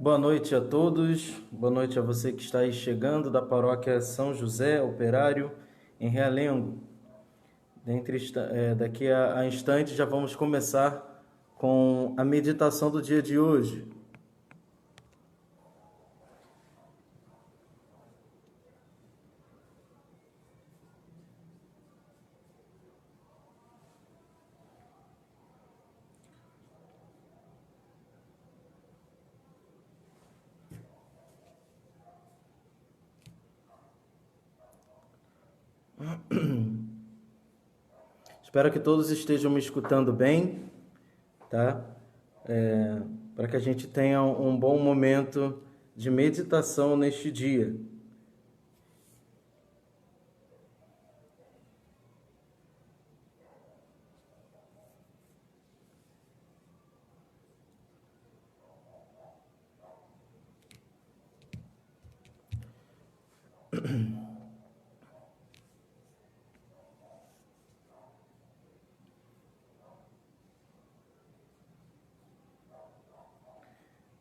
Boa noite a todos, boa noite a você que está aí chegando da paróquia São José Operário, em Realengo. Daqui a instantes já vamos começar com a meditação do dia de hoje. Espero que todos estejam me escutando bem, tá? Para que a gente tenha um bom momento de meditação neste dia.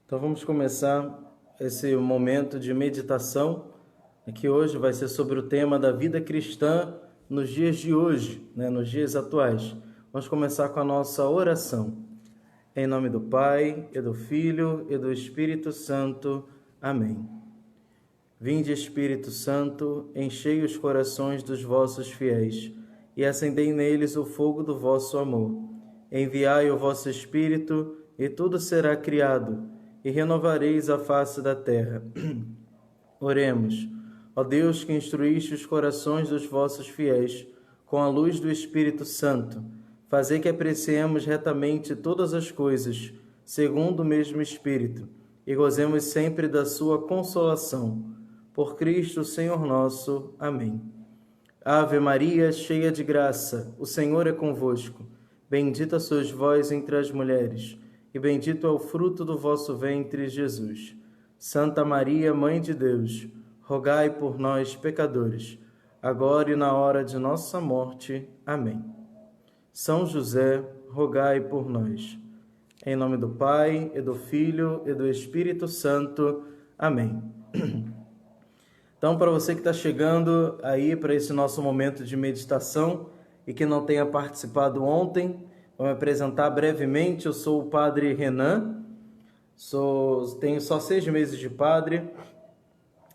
Então vamos começar esse momento de meditação, que hoje vai ser sobre o tema da vida cristã nos dias de hoje, nos dias atuais. Vamos começar com a nossa oração. Em nome do Pai, e do Filho, e do Espírito Santo. Amém. Vinde, Espírito Santo, enchei os corações dos vossos fiéis, e acendei neles o fogo do vosso amor. Enviai o vosso Espírito, e tudo será criado, e renovareis a face da terra. Oremos. Ó Deus, que instruíste os corações dos vossos fiéis com a luz do Espírito Santo, fazei que apreciemos retamente todas as coisas, segundo o mesmo Espírito, e gozemos sempre da sua consolação. Por Cristo, Senhor nosso. Amém. Ave Maria, cheia de graça, o Senhor é convosco. Bendita sois vós entre as mulheres, e bendito é o fruto do vosso ventre, Jesus. Santa Maria, Mãe de Deus, rogai por nós, pecadores, agora e na hora de nossa morte. Amém. São José, rogai por nós. Em nome do Pai, e do Filho, e do Espírito Santo. Amém. Então, para você que está chegando aí para esse nosso momento de meditação e que não tenha participado ontem, vou me apresentar brevemente. Eu sou o Padre Renan, tenho só 6 meses de padre,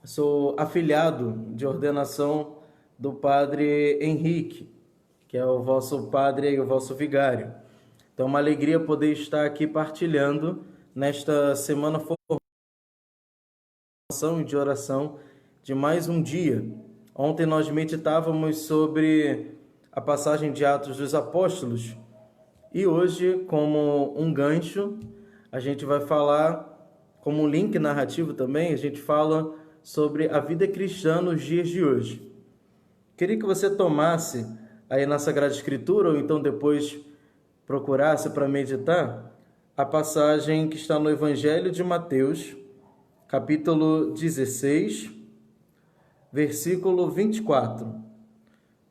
sou afilhado de ordenação do Padre Henrique, que é o vosso padre e o vosso vigário. Então, uma alegria poder estar aqui partilhando nesta semana de oração de mais um dia. Ontem nós meditávamos sobre a passagem de Atos dos Apóstolos e hoje, como um gancho, a gente vai falar, como um link narrativo também, a gente fala sobre a vida cristã nos dias de hoje. Queria que você tomasse aí na Sagrada Escritura, ou então depois procurasse para meditar, a passagem que está no Evangelho de Mateus, capítulo 16, versículo 24.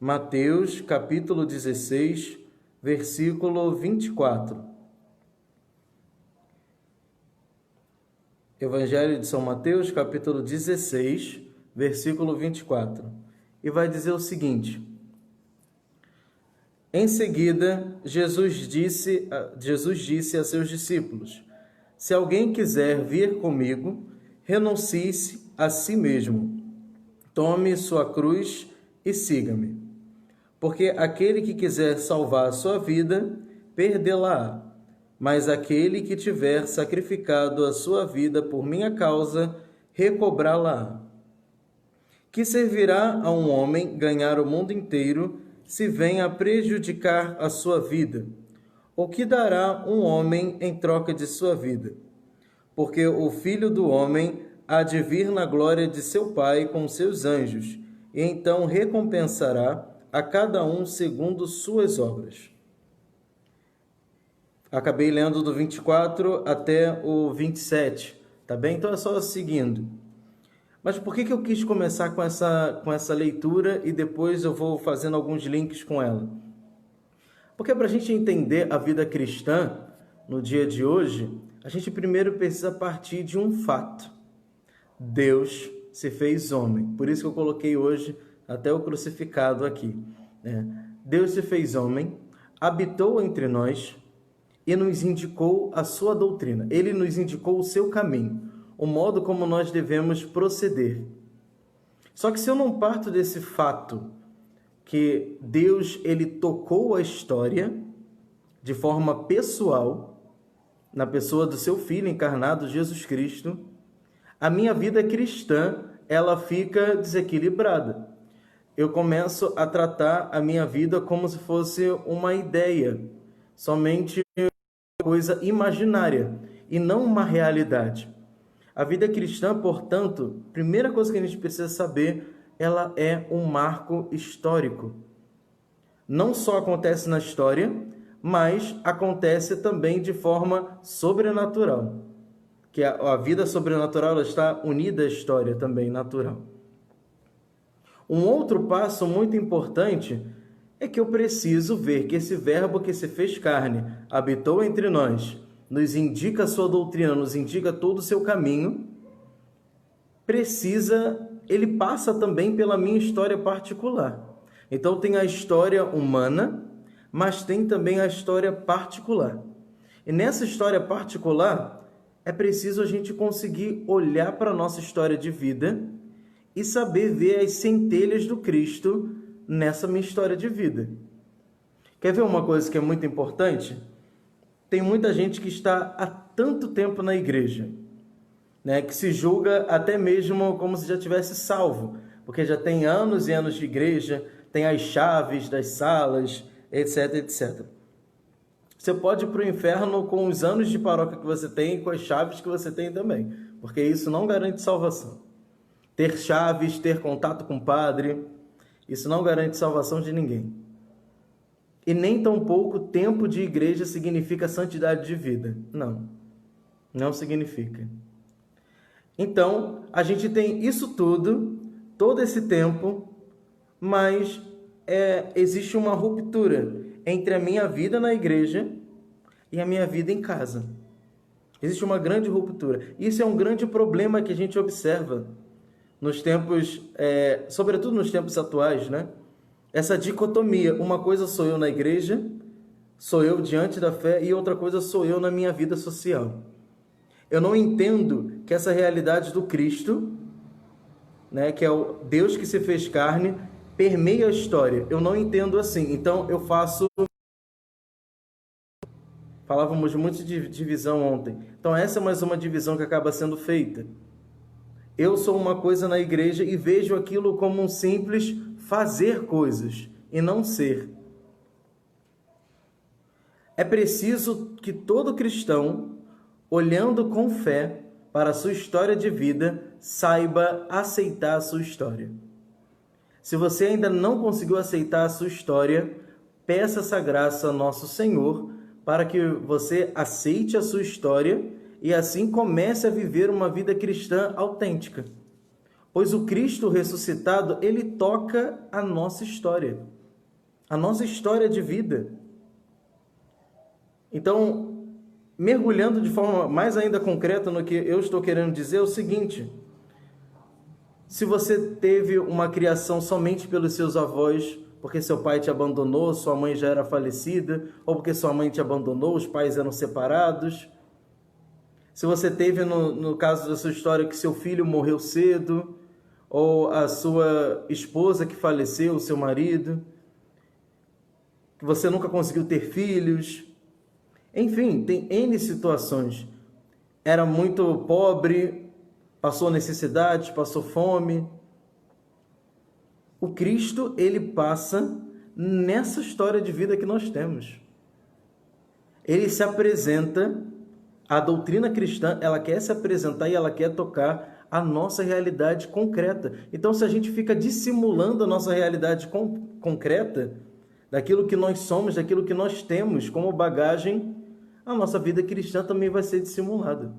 Mateus, capítulo 16, versículo 24. Evangelho de São Mateus, capítulo 16, versículo 24. E vai dizer o seguinte: Em seguida, Jesus disse a seus discípulos: Se alguém quiser vir comigo, renuncie-se a si mesmo. Tome sua cruz e siga-me. Porque aquele que quiser salvar a sua vida, perdê-la-á. Mas aquele que tiver sacrificado a sua vida por minha causa, recobrá-la-á. Que servirá a um homem ganhar o mundo inteiro, se vem a prejudicar a sua vida? O que dará um homem em troca de sua vida? Porque o Filho do Homem há de vir na glória de seu Pai com seus anjos, e então recompensará a cada um segundo suas obras. Acabei lendo do 24 até o 27, tá bem? Então é só seguindo. Mas por que eu quis começar com essa leitura e depois eu vou fazendo alguns links com ela? Porque para a gente entender a vida cristã, no dia de hoje, a gente primeiro precisa partir de um fato. Deus se fez homem. Por isso que eu coloquei hoje até o crucificado aqui, né? Deus se fez homem, habitou entre nós e nos indicou a sua doutrina. Ele nos indicou o seu caminho, o modo como nós devemos proceder. Só que se eu não parto desse fato que Deus ele tocou a história de forma pessoal, na pessoa do seu Filho encarnado, Jesus Cristo, a minha vida cristã ela fica desequilibrada. Eu começo a tratar a minha vida como se fosse uma ideia, somente uma coisa imaginária e não uma realidade. A vida cristã, portanto, primeira coisa que a gente precisa saber, ela é um marco histórico. Não só acontece na história, mas acontece também de forma sobrenatural. Que a vida sobrenatural ela está unida à história também natural. Um outro passo muito importante é que eu preciso ver que esse verbo que se fez carne, habitou entre nós, nos indica a sua doutrina, nos indica todo o seu caminho, ele passa também pela minha história particular. Então tem a história humana, mas tem também a história particular. E nessa história particular, é preciso a gente conseguir olhar para a nossa história de vida e saber ver as centelhas do Cristo nessa minha história de vida. Quer ver uma coisa que é muito importante? Tem muita gente que está há tanto tempo na igreja, né, que se julga até mesmo como se já tivesse salvo, porque já tem anos e anos de igreja, tem as chaves das salas, etc, etc. Você pode ir para o inferno com os anos de paróquia que você tem e com as chaves que você tem também, porque isso não garante salvação. Ter chaves, ter contato com o padre, isso não garante salvação de ninguém. E nem tampouco tempo de igreja significa santidade de vida. Não, não significa. Então, a gente tem isso tudo, todo esse tempo, mas existe uma ruptura entre a minha vida na igreja e a minha vida em casa. Existe uma grande ruptura. Isso é um grande problema que a gente observa nos tempos, sobretudo nos tempos atuais, né? Essa dicotomia, uma coisa sou eu na igreja, sou eu diante da fé, e outra coisa sou eu na minha vida social. Eu não entendo que essa realidade do Cristo, né, que é o Deus que se fez carne, permeia a história. Eu não entendo assim. Então eu faço... Falávamos muito de divisão ontem. Então essa é mais uma divisão que acaba sendo feita. Eu sou uma coisa na igreja e vejo aquilo como um simples fazer coisas e não ser. É preciso que todo cristão, olhando com fé para a sua história de vida, saiba aceitar a sua história. Se você ainda não conseguiu aceitar a sua história, peça essa graça a nosso Senhor para que você aceite a sua história e assim comece a viver uma vida cristã autêntica. Pois o Cristo ressuscitado, ele toca a nossa história de vida. Então, mergulhando de forma mais ainda concreta no que eu estou querendo dizer, é o seguinte: se você teve uma criação somente pelos seus avós, porque seu pai te abandonou, sua mãe já era falecida, ou porque sua mãe te abandonou, os pais eram separados. Se você teve, no caso da sua história, que seu filho morreu cedo, ou a sua esposa que faleceu, o seu marido, que você nunca conseguiu ter filhos. Enfim, tem N situações. Era muito pobre, passou necessidade, passou fome. O Cristo, ele passa nessa história de vida que nós temos. Ele se apresenta, a doutrina cristã, ela quer se apresentar e ela quer tocar a nossa realidade concreta. Então, se a gente fica dissimulando a nossa realidade concreta, daquilo que nós somos, daquilo que nós temos como bagagem, a nossa vida cristã também vai ser dissimulada.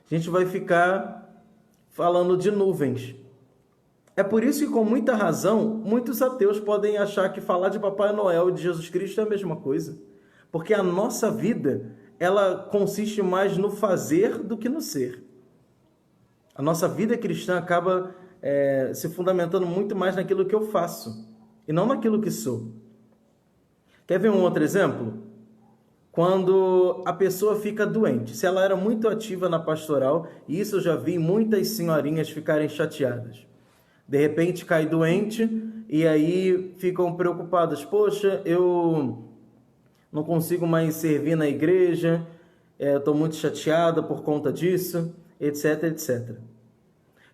A gente vai ficar falando de nuvens. É por isso que, com muita razão, muitos ateus podem achar que falar de Papai Noel e de Jesus Cristo é a mesma coisa. Porque a nossa vida, ela consiste mais no fazer do que no ser. A nossa vida cristã acaba se fundamentando muito mais naquilo que eu faço e não naquilo que sou. Quer ver um outro exemplo? Quando a pessoa fica doente, se ela era muito ativa na pastoral, e isso eu já vi muitas senhorinhas ficarem chateadas. De repente cai doente e aí ficam preocupadas. Poxa, eu não consigo mais servir na igreja, estou muito chateada por conta disso, etc, etc.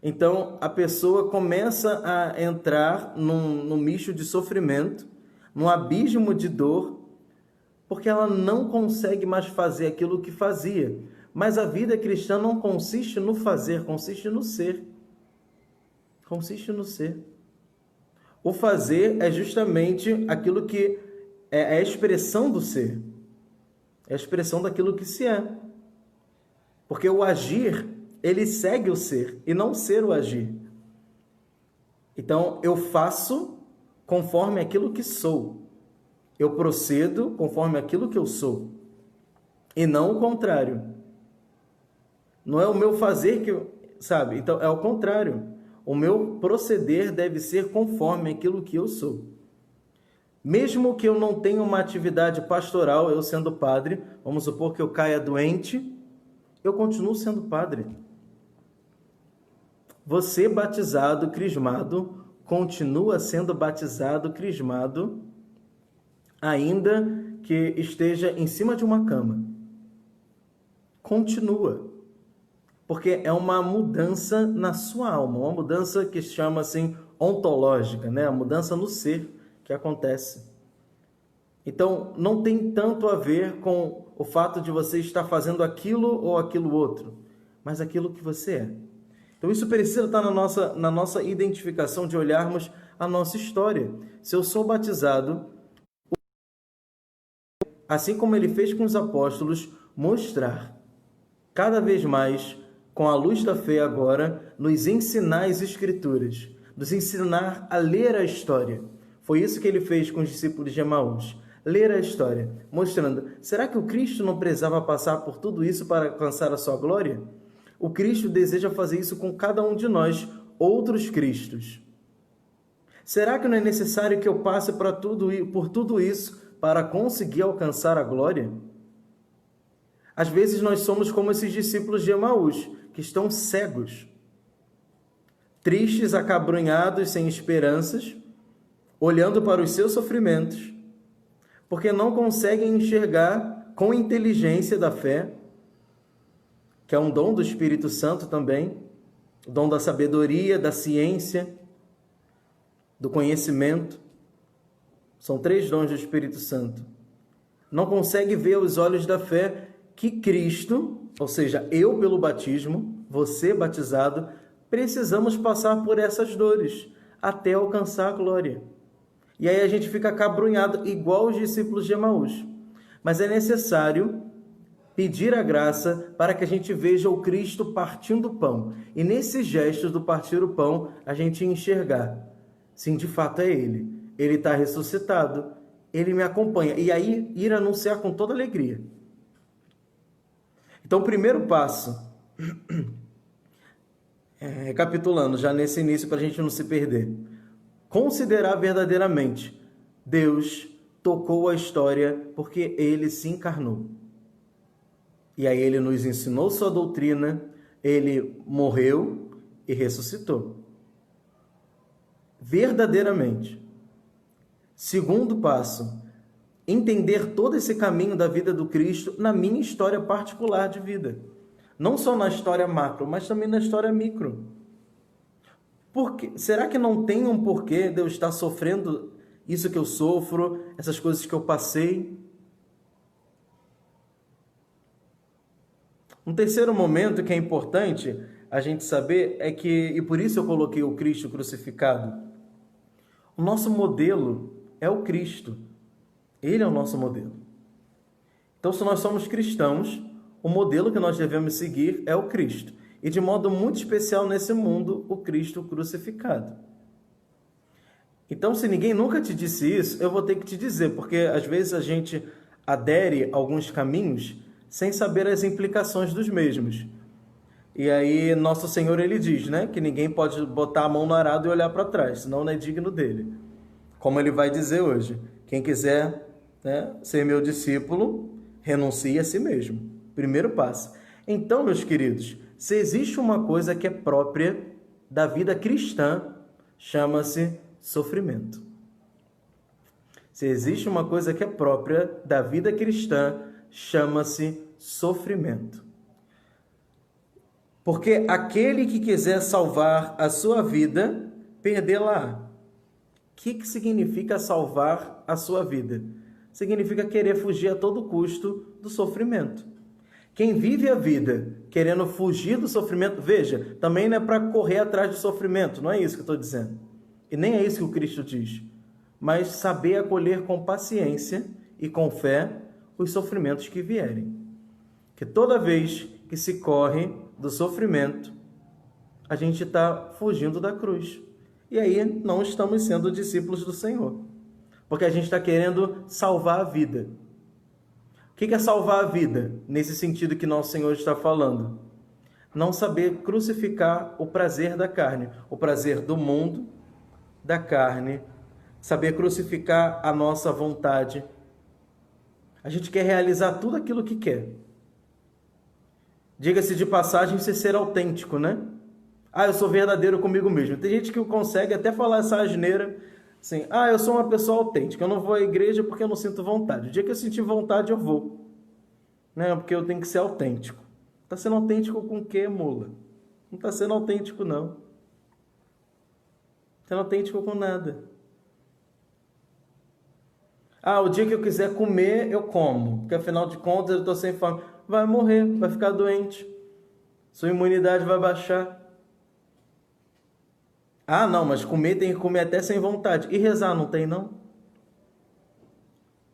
Então, a pessoa começa a entrar num misto de sofrimento, num abismo de dor, porque ela não consegue mais fazer aquilo que fazia. Mas a vida cristã não consiste no fazer, consiste no ser. Consiste no ser. O fazer é justamente aquilo que é a expressão do ser. É a expressão daquilo que se é. Porque o agir, ele segue o ser, e não ser o agir. Então, eu faço conforme aquilo que sou. Eu procedo conforme aquilo que eu sou. E não o contrário. Não é o meu fazer que eu... Sabe? Então, é o contrário. O meu proceder deve ser conforme aquilo que eu sou. Mesmo que eu não tenha uma atividade pastoral, eu sendo padre, vamos supor que eu caia doente, eu continuo sendo padre. Você batizado, crismado, continua sendo batizado, crismado, ainda que esteja em cima de uma cama. Continua. Porque é uma mudança na sua alma, uma mudança que se chama assim ontológica, né? A mudança no ser que acontece. Então, não tem tanto a ver com o fato de você estar fazendo aquilo ou aquilo outro, mas aquilo que você é. Então, isso precisa estar na nossa identificação de olharmos a nossa história. Se eu sou batizado, assim como ele fez com os apóstolos, mostrar cada vez mais, com a luz da fé agora, nos ensinar as Escrituras, nos ensinar a ler a história. Foi isso que ele fez com os discípulos de Emaús. Ler a história, mostrando, será que o Cristo não precisava passar por tudo isso para alcançar a sua glória? O Cristo deseja fazer isso com cada um de nós, outros Cristos. Será que não é necessário que eu passe por tudo isso para conseguir alcançar a glória? Às vezes nós somos como esses discípulos de Emaús, que estão cegos, tristes, acabrunhados, sem esperanças, olhando para os seus sofrimentos, porque não conseguem enxergar com inteligência da fé, que é um dom do Espírito Santo também, o dom da sabedoria, da ciência, do conhecimento. São 3 dons do Espírito Santo. Não consegue ver aos olhos da fé que Cristo, ou seja, eu pelo batismo, você batizado, precisamos passar por essas dores até alcançar a glória. E aí a gente fica acabrunhado, igual os discípulos de Emaús. Mas é necessário pedir a graça para que a gente veja o Cristo partindo o pão. E nesses gestos do partir o pão, a gente enxergar. Sim, de fato é Ele. Ele está ressuscitado. Ele me acompanha. E aí ir anunciar com toda alegria. Então, o primeiro passo, recapitulando já nesse início para a gente não se perder. Considerar verdadeiramente, Deus tocou a história porque Ele se encarnou. E aí Ele nos ensinou sua doutrina, Ele morreu e ressuscitou. Verdadeiramente. Segundo passo, entender todo esse caminho da vida do Cristo na minha história particular de vida. Não só na história macro, mas também na história micro. Será que não tem um porquê de eu estar sofrendo isso que eu sofro, essas coisas que eu passei? Um terceiro momento que é importante a gente saber é que, e por isso eu coloquei o Cristo crucificado, o nosso modelo é o Cristo. Ele é o nosso modelo. Então, se nós somos cristãos, o modelo que nós devemos seguir é o Cristo. E de modo muito especial nesse mundo, o Cristo crucificado. Então, se ninguém nunca te disse isso, eu vou ter que te dizer, porque às vezes a gente adere a alguns caminhos sem saber as implicações dos mesmos. E aí nosso Senhor, ele diz, né, que ninguém pode botar a mão no arado e olhar para trás, senão não é digno dele. Como ele vai dizer hoje, quem quiser, né, ser meu discípulo, renuncie a si mesmo. Primeiro passo. Então, meus queridos, se existe uma coisa que é própria da vida cristã, chama-se sofrimento. Se existe uma coisa que é própria da vida cristã, chama-se sofrimento. Porque aquele que quiser salvar a sua vida, perdê-la. O que significa salvar a sua vida? Significa querer fugir a todo custo do sofrimento. Quem vive a vida querendo fugir do sofrimento, veja, também não é para correr atrás do sofrimento, não é isso que eu estou dizendo. E nem é isso que o Cristo diz. Mas saber acolher com paciência e com fé os sofrimentos que vierem. Que toda vez que se corre do sofrimento, a gente está fugindo da cruz. E aí não estamos sendo discípulos do Senhor. Porque a gente está querendo salvar a vida. O que é salvar a vida? Nesse sentido que nosso Senhor está falando. Não saber crucificar o prazer da carne, o prazer do mundo, da carne, saber crucificar a nossa vontade. A gente quer realizar tudo aquilo que quer. Diga-se de passagem, ser autêntico, né? Eu sou verdadeiro comigo mesmo. Tem gente que consegue até falar essa asneira, assim, eu sou uma pessoa autêntica, eu não vou à igreja porque eu não sinto vontade. O dia que eu sentir vontade, eu vou. Né? Porque eu tenho que ser autêntico. Está sendo autêntico com o quê, mula? Não está sendo autêntico, não. Sendo autêntico com nada. O dia que eu quiser comer, eu como. Porque afinal de contas, eu estou sem fome. Vai morrer, vai ficar doente. Sua imunidade vai baixar. Não, mas comer tem que comer até sem vontade. E rezar não tem, não?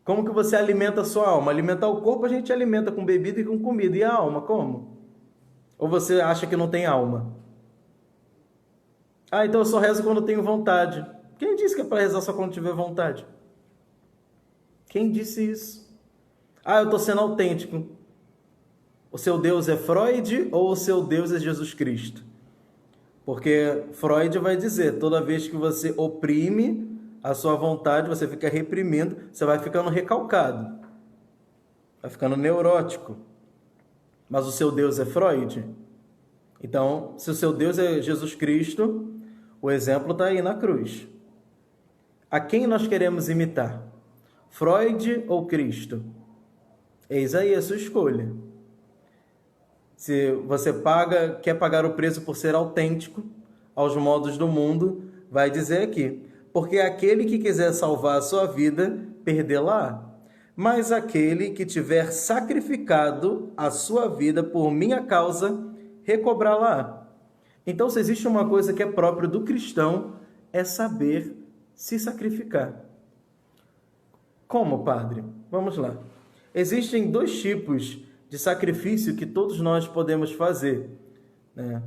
Como que você alimenta a sua alma? Alimentar o corpo a gente alimenta com bebida e com comida. E a alma, como? Ou você acha que não tem alma? Então eu só rezo quando tenho vontade. Quem disse que é para rezar só quando tiver vontade? Quem disse isso? Eu estou sendo autêntico. O seu Deus é Freud ou o seu Deus é Jesus Cristo? Porque Freud vai dizer, toda vez que você oprime a sua vontade, você fica reprimindo, você vai ficando recalcado, vai ficando neurótico. Mas o seu Deus é Freud? Então, se o seu Deus é Jesus Cristo, o exemplo está aí na cruz. A quem nós queremos imitar? Freud ou Cristo? Eis aí a sua escolha. Se você quer pagar o preço por ser autêntico aos modos do mundo, vai dizer aqui, porque aquele que quiser salvar a sua vida, perdê-la. Mas aquele que tiver sacrificado a sua vida por minha causa, recobrá-la. Então, se existe uma coisa que é própria do cristão, é saber se sacrificar. Como, padre? Vamos lá. Existem dois tipos de sacrifício que todos nós podemos fazer, né?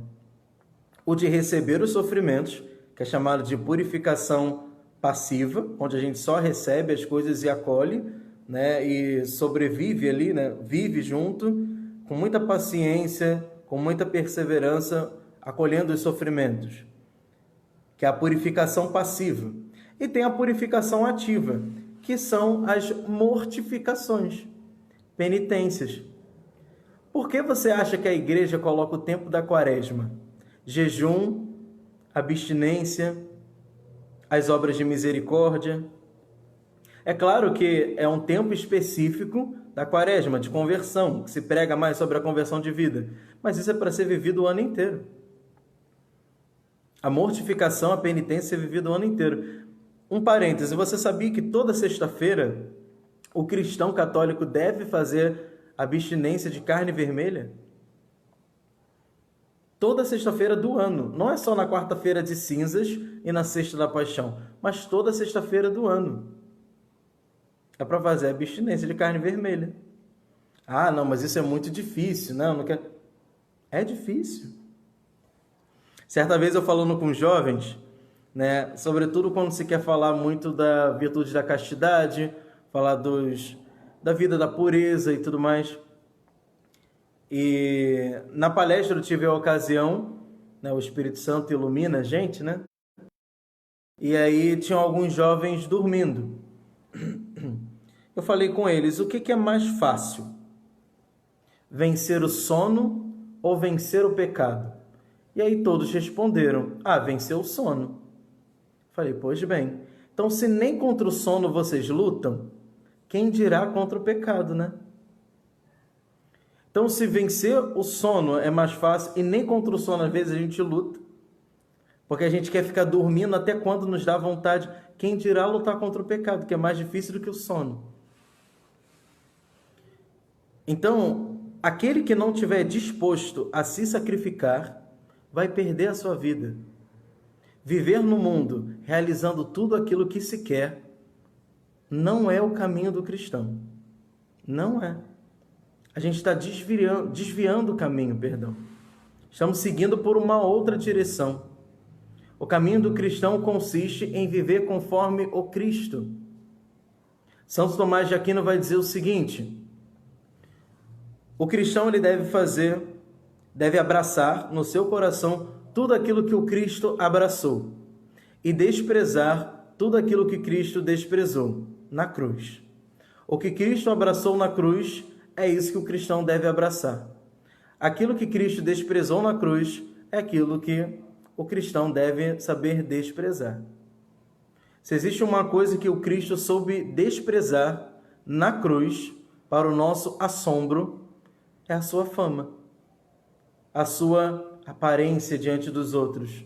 O de receber os sofrimentos, que é chamado de purificação passiva, onde a gente só recebe as coisas e acolhe, né? E sobrevive ali, né? Vive junto, com muita paciência, com muita perseverança, acolhendo os sofrimentos, que é a purificação passiva. E tem a purificação ativa, que são as mortificações, penitências. Por que você acha que a igreja coloca o tempo da quaresma? Jejum, abstinência, as obras de misericórdia. É claro que é um tempo específico da quaresma, de conversão, que se prega mais sobre a conversão de vida. Mas isso é para ser vivido o ano inteiro. A mortificação, a penitência é vivida o ano inteiro. Um parêntese, você sabia que toda sexta-feira o cristão católico deve fazer abstinência de carne vermelha? Toda sexta-feira do ano. Não é só na quarta-feira de cinzas e na sexta da paixão, mas toda sexta-feira do ano. É para fazer abstinência de carne vermelha. Não, mas isso é muito difícil. Não quero. É difícil. Certa vez eu falando com jovens, né, sobretudo quando se quer falar muito da virtude da castidade, falar da vida da pureza e tudo mais. E na palestra eu tive a ocasião, né, o Espírito Santo ilumina a gente, né? E aí tinham alguns jovens dormindo. Eu falei com eles, o que é mais fácil? Vencer o sono ou vencer o pecado? E aí todos responderam, vencer o sono. Falei, pois bem, então se nem contra o sono vocês lutam, quem dirá contra o pecado, né? Então se vencer o sono é mais fácil, e nem contra o sono às vezes a gente luta, porque a gente quer ficar dormindo até quando nos dá vontade, quem dirá lutar contra o pecado, que é mais difícil do que o sono. Então, aquele que não estiver disposto a se sacrificar, vai perder a sua vida. Viver no mundo, realizando tudo aquilo que se quer, não é o caminho do cristão. Não é. A gente está desviando o caminho, perdão. Estamos seguindo por uma outra direção. O caminho do cristão consiste em viver conforme o Cristo. Santo Tomás de Aquino vai dizer o seguinte: o cristão ele deve abraçar no seu coração tudo aquilo que o Cristo abraçou e desprezar tudo aquilo que Cristo desprezou na cruz. O que Cristo abraçou na cruz é isso que o cristão deve abraçar. Aquilo que Cristo desprezou na cruz é aquilo que o cristão deve saber desprezar. Se existe uma coisa que o Cristo soube desprezar na cruz, para o nosso assombro, é a sua fama, a sua aparência diante dos outros.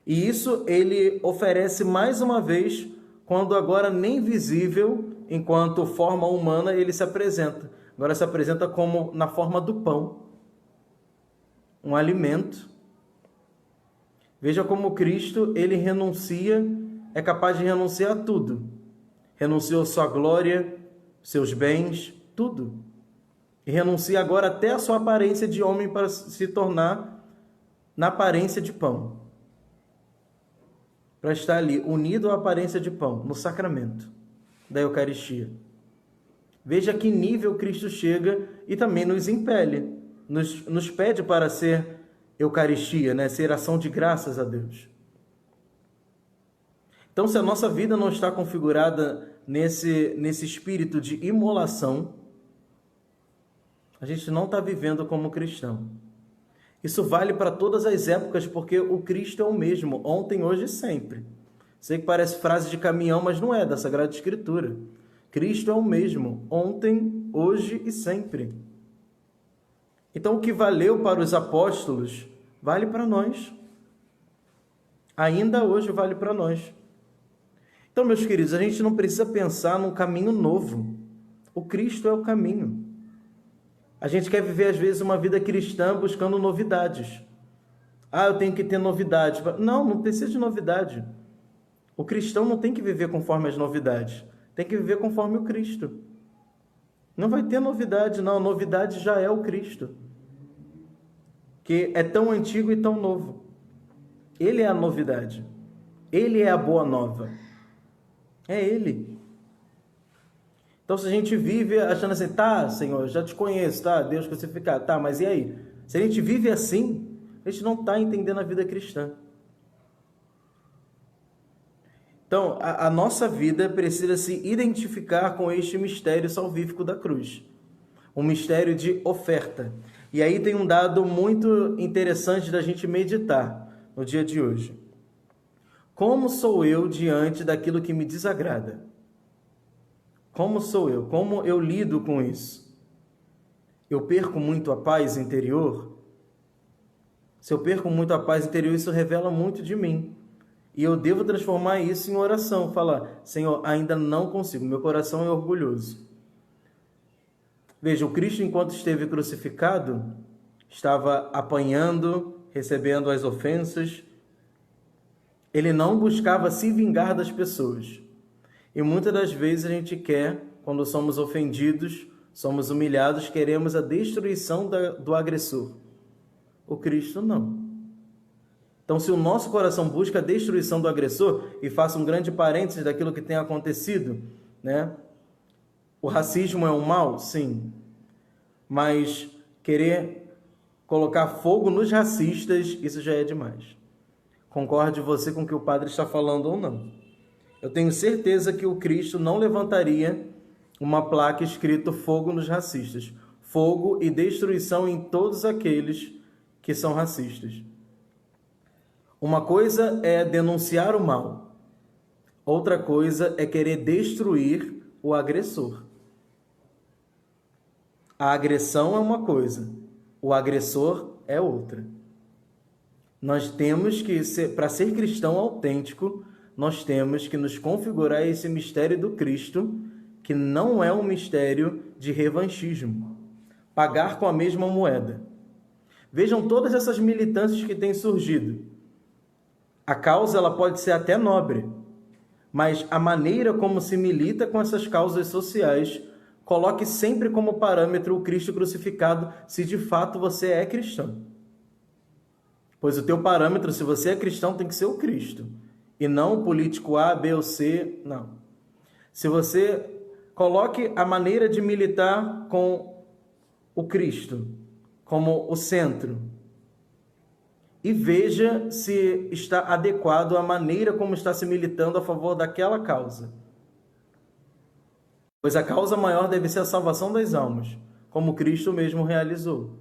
E isso ele oferece mais uma vez, quando agora nem visível, enquanto forma humana, ele se apresenta. Agora se apresenta como na forma do pão, um alimento. Veja como Cristo, ele renuncia, é capaz de renunciar a tudo. Renunciou sua glória, seus bens, tudo. E renuncia agora até a sua aparência de homem para se tornar na aparência de pão. Para estar ali, unido à aparência de pão, no sacramento da Eucaristia. Veja que nível Cristo chega e também nos impele, nos pede para ser Eucaristia, né? Ser ação de graças a Deus. Então, se a nossa vida não está configurada nesse espírito de imolação, a gente não está vivendo como cristão. Isso vale para todas as épocas, porque o Cristo é o mesmo, ontem, hoje e sempre. Sei que parece frase de caminhão, mas não é, da Sagrada Escritura. Cristo é o mesmo, ontem, hoje e sempre. Então, o que valeu para os apóstolos, vale para nós. Ainda hoje vale para nós. Então, meus queridos, a gente não precisa pensar num caminho novo. O Cristo é o caminho. A gente quer viver, às vezes, uma vida cristã buscando novidades. Eu tenho que ter novidades. Não precisa de novidade. O cristão não tem que viver conforme as novidades. Tem que viver conforme o Cristo. Não vai ter novidade, não. A novidade já é o Cristo, que é tão antigo e tão novo. Ele é a novidade. Ele é a boa nova. É Ele. Então, se a gente vive achando assim, Senhor, eu já te conheço, Deus crucificado, mas e aí? Se a gente vive assim, a gente não está entendendo a vida cristã. Então, a nossa vida precisa se identificar com este mistério salvífico da cruz. Um mistério de oferta. E aí tem um dado muito interessante da gente meditar no dia de hoje. Como sou eu diante daquilo que me desagrada? Como sou eu? Como eu lido com isso? Eu perco muito a paz interior? Se eu perco muito a paz interior, isso revela muito de mim. E eu devo transformar isso em oração. Falar, Senhor, ainda não consigo. Meu coração é orgulhoso. Veja, o Cristo, enquanto esteve crucificado, estava apanhando, recebendo as ofensas. Ele não buscava se vingar das pessoas. E muitas das vezes a gente quer, quando somos ofendidos, somos humilhados, queremos a destruição do agressor. O Cristo não. Então, se o nosso coração busca a destruição do agressor, e faça um grande parênteses daquilo que tem acontecido, né? O racismo é um mal? Sim. Mas querer colocar fogo nos racistas, isso já é demais. Concorde você com o que o padre está falando ou não. Eu tenho certeza que o Cristo não levantaria uma placa escrito fogo nos racistas. Fogo e destruição em todos aqueles que são racistas. Uma coisa é denunciar o mal. Outra coisa é querer destruir o agressor. A agressão é uma coisa, o agressor é outra. Nós temos que, para ser cristão autêntico, nós temos que nos configurar esse mistério do Cristo, que não é um mistério de revanchismo. Pagar com a mesma moeda. Vejam todas essas militâncias que têm surgido. A causa ela pode ser até nobre, mas a maneira como se milita com essas causas sociais, coloque sempre como parâmetro o Cristo crucificado, se de fato você é cristão. Pois o teu parâmetro, se você é cristão, tem que ser o Cristo, e não o político A, B ou C, não. Se você coloque a maneira de militar com o Cristo como o centro, e veja se está adequado à maneira como está se militando a favor daquela causa. Pois a causa maior deve ser a salvação das almas, como Cristo mesmo realizou.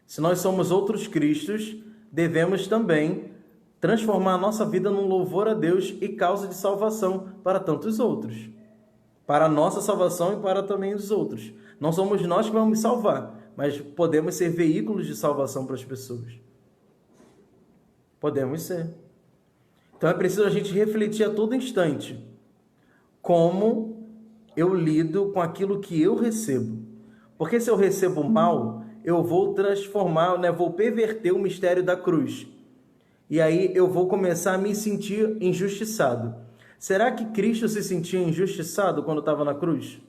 Se nós somos outros Cristos, devemos também transformar a nossa vida num louvor a Deus e causa de salvação para tantos outros. Para a nossa salvação e para também os outros. Não somos nós que vamos salvar, mas podemos ser veículos de salvação para as pessoas. Podemos ser. Então é preciso a gente refletir a todo instante como eu lido com aquilo que eu recebo. Porque se eu recebo mal, eu vou transformar, vou perverter o mistério da cruz. E aí eu vou começar a me sentir injustiçado. Será que Cristo se sentia injustiçado quando estava na cruz?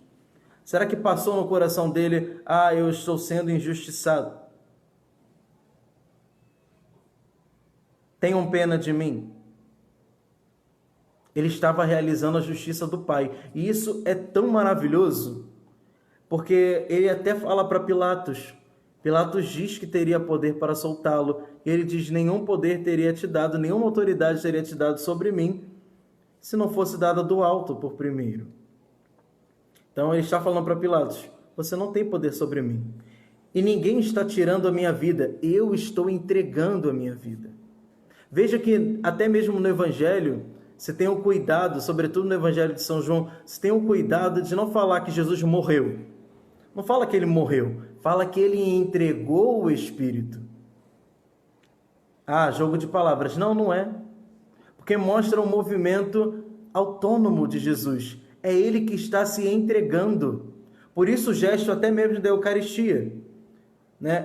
Será que passou no coração dele, eu estou sendo injustiçado? Tenham pena de mim. Ele estava realizando a justiça do Pai. E isso é tão maravilhoso, porque ele até fala para Pilatos. Pilatos diz que teria poder para soltá-lo. E ele diz, nenhum poder teria te dado, nenhuma autoridade teria te dado sobre mim, se não fosse dada do alto por primeiro. Então ele está falando para Pilatos, você não tem poder sobre mim. E ninguém está tirando a minha vida, eu estou entregando a minha vida. Veja que até mesmo no Evangelho, você tem o cuidado, sobretudo no Evangelho de São João, você tem o cuidado de não falar que Jesus morreu. Não fala que ele morreu, fala que ele entregou o Espírito. Jogo de palavras. Não é. Porque mostra um movimento autônomo de Jesus. É ele que está se entregando. Por isso o gesto até mesmo da Eucaristia.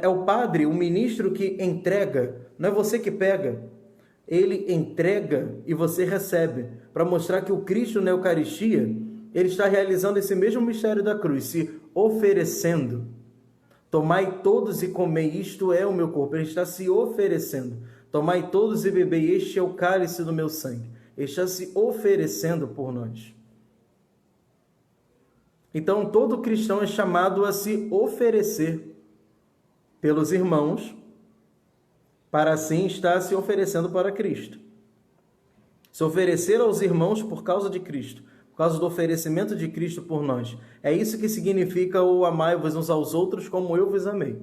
É o padre, o ministro que entrega, não é você que pega. Ele entrega e você recebe, para mostrar que o Cristo na Eucaristia, ele está realizando esse mesmo mistério da cruz, se oferecendo. Tomai todos e comei, isto é o meu corpo. Ele está se oferecendo. Tomai todos e bebei, este é o cálice do meu sangue. Ele está se oferecendo por nós. Então, todo cristão é chamado a se oferecer pelos irmãos, para assim estar se oferecendo para Cristo. Se oferecer aos irmãos por causa de Cristo, por causa do oferecimento de Cristo por nós. É isso que significa o amai-vos uns aos outros como eu vos amei.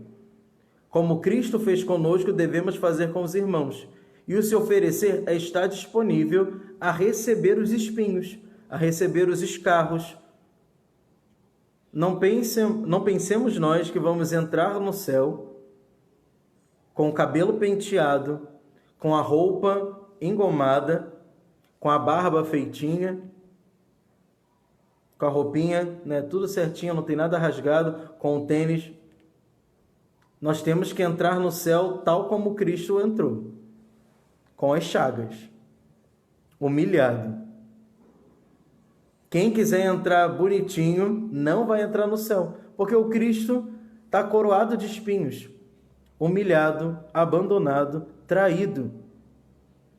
Como Cristo fez conosco, devemos fazer com os irmãos. E o se oferecer é estar disponível a receber os espinhos, a receber os escarros. Não pensemos nós que vamos entrar no céu com o cabelo penteado, com a roupa engomada, com a barba feitinha, com a roupinha, tudo certinho, não tem nada rasgado, com o tênis. Nós temos que entrar no céu tal como Cristo entrou, com as chagas, humilhado. Quem quiser entrar bonitinho, não vai entrar no céu, porque o Cristo está coroado de espinhos, humilhado, abandonado, traído.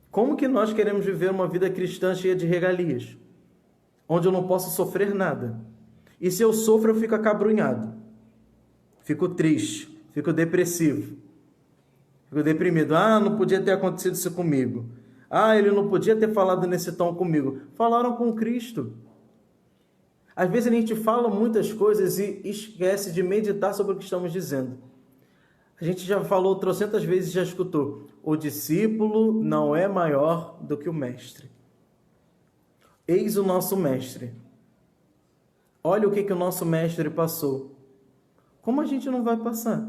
Como que nós queremos viver uma vida cristã cheia de regalias, onde eu não posso sofrer nada? E se eu sofro, eu fico acabrunhado, fico triste, fico depressivo, fico deprimido. Ah, não podia ter acontecido isso comigo. Ah, ele não podia ter falado nesse tom comigo. Falaram com Cristo. Às vezes a gente fala muitas coisas e esquece de meditar sobre o que estamos dizendo. A gente já falou trocentas vezes, já escutou. O discípulo não é maior do que o mestre. Eis o nosso mestre. Olha o que o nosso mestre passou. Como a gente não vai passar?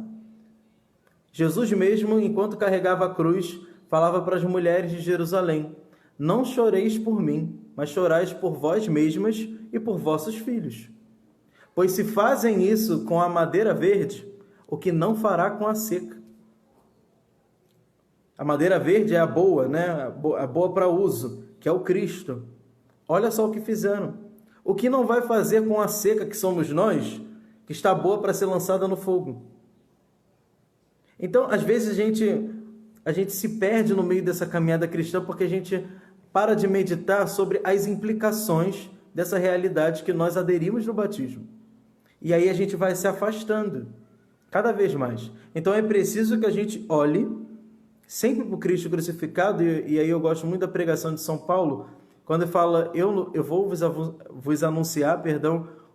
Jesus mesmo, enquanto carregava a cruz, falava para as mulheres de Jerusalém: não choreis por mim, mas chorais por vós mesmas e por vossos filhos. Pois se fazem isso com a madeira verde, o que não fará com a seca? A madeira verde é a boa, né? A boa para uso, que é o Cristo. Olha só o que fizeram. O que não vai fazer com a seca, que somos nós, que está boa para ser lançada no fogo? Então, às vezes a gente se perde no meio dessa caminhada cristã porque a gente para de meditar sobre as implicações dessa realidade que nós aderimos no batismo. E aí a gente vai se afastando cada vez mais. Então é preciso que a gente olhe sempre para o Cristo crucificado, e aí eu gosto muito da pregação de São Paulo, quando ele fala: eu vou vos anunciar,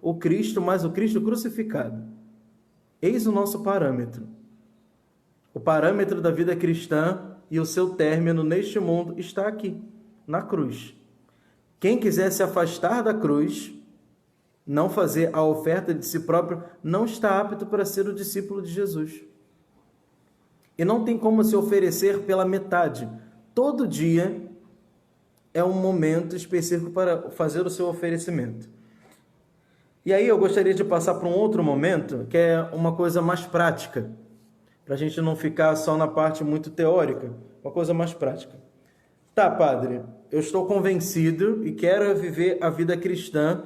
o Cristo, mas o Cristo crucificado. Eis o nosso parâmetro. O parâmetro da vida cristã e o seu término neste mundo está aqui, na cruz. Quem quiser se afastar da cruz, não fazer a oferta de si próprio, não está apto para ser o discípulo de Jesus. E não tem como se oferecer pela metade. Todo dia é um momento específico para fazer o seu oferecimento. E aí eu gostaria de passar para um outro momento, que é uma coisa mais prática, para a gente não ficar só na parte muito teórica, uma coisa mais prática. Tá, padre, eu estou convencido e quero viver a vida cristã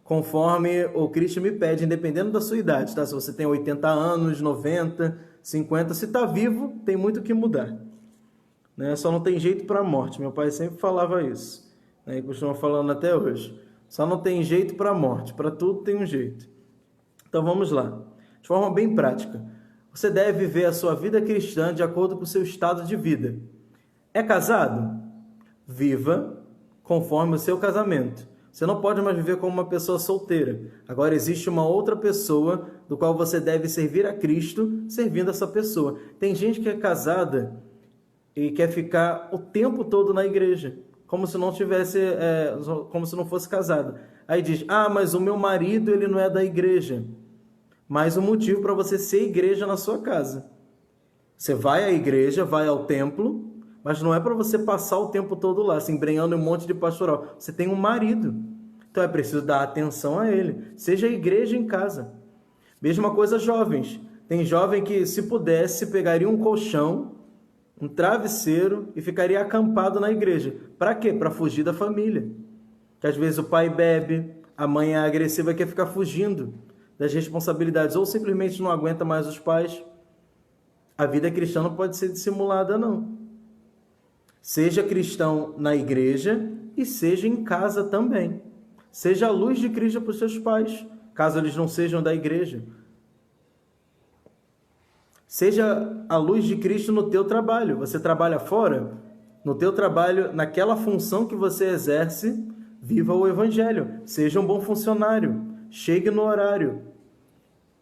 conforme o Cristo me pede, independendo da sua idade, tá? Se você tem 80 anos, 90, 50, se está vivo, tem muito o que mudar, né? Só não tem jeito para a morte. Meu pai sempre falava isso, né? E costuma falando até hoje. Só não tem jeito para a morte, para tudo tem um jeito. Então vamos lá. De forma bem prática. Você deve viver a sua vida cristã de acordo com o seu estado de vida. É casado? Viva conforme o seu casamento. Você não pode mais viver como uma pessoa solteira. Agora existe uma outra pessoa do qual você deve servir a Cristo servindo essa pessoa. Tem gente que é casada e quer ficar o tempo todo na igreja, como se não tivesse, como se não fosse casado. Aí diz: ah, mas o meu marido ele não é da igreja. Mais um motivo para você ser igreja na sua casa. Você vai à igreja, vai ao templo, mas não é para você passar o tempo todo lá, se embrenhando em um monte de pastoral. Você tem um marido, então é preciso dar atenção a ele. Seja igreja em casa. Mesma coisa jovens. Tem jovem que, se pudesse, pegaria um colchão, um travesseiro e ficaria acampado na igreja. Para quê? Para fugir da família. Que às vezes o pai bebe, a mãe é agressiva e quer ficar fugindo das responsabilidades, ou simplesmente não aguenta mais os pais. A vida cristã não pode ser dissimulada, não. Seja cristão na igreja e seja em casa também. Seja a luz de Cristo para os seus pais, caso eles não sejam da igreja. Seja a luz de Cristo no teu trabalho. Você trabalha fora? No teu trabalho, naquela função que você exerce, viva o Evangelho. Seja um bom funcionário. Chegue no horário.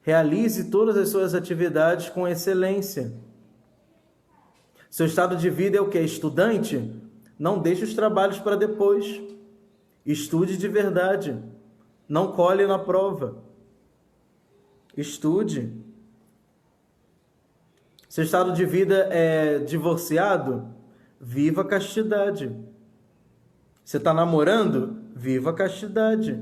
Realize todas as suas atividades com excelência. Seu estado de vida é o que? Estudante? Não deixe os trabalhos para depois. Estude de verdade. Não colhe na prova. Estude. Seu estado de vida é divorciado? Viva a castidade. Você está namorando? Viva a castidade.